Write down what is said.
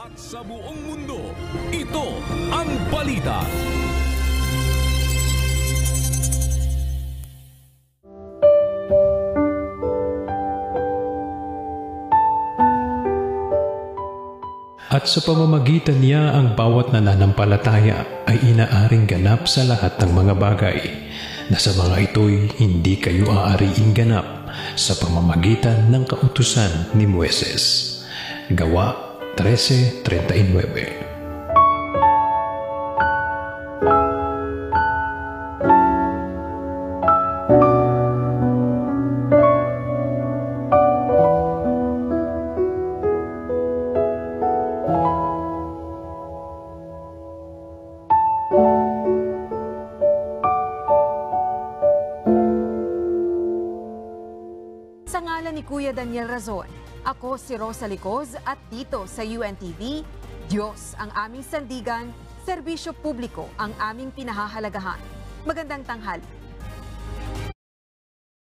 At sa buong mundo, ito ang balita. At sa pamamagitan niya ang bawat nananampalataya ay inaaring ganap sa lahat ng mga bagay, na sa mga ito'y hindi kayo aariing ganap sa pamamagitan ng kautusan ni Moises. Gawa 13:39. Sa ngalan ni Kuya Daniel Razon, ako si Rosa Licoz at dito sa UNTV, Diyos ang aming sandigan, serbisyo publiko ang aming pinahahalagahan. Magandang tanghali.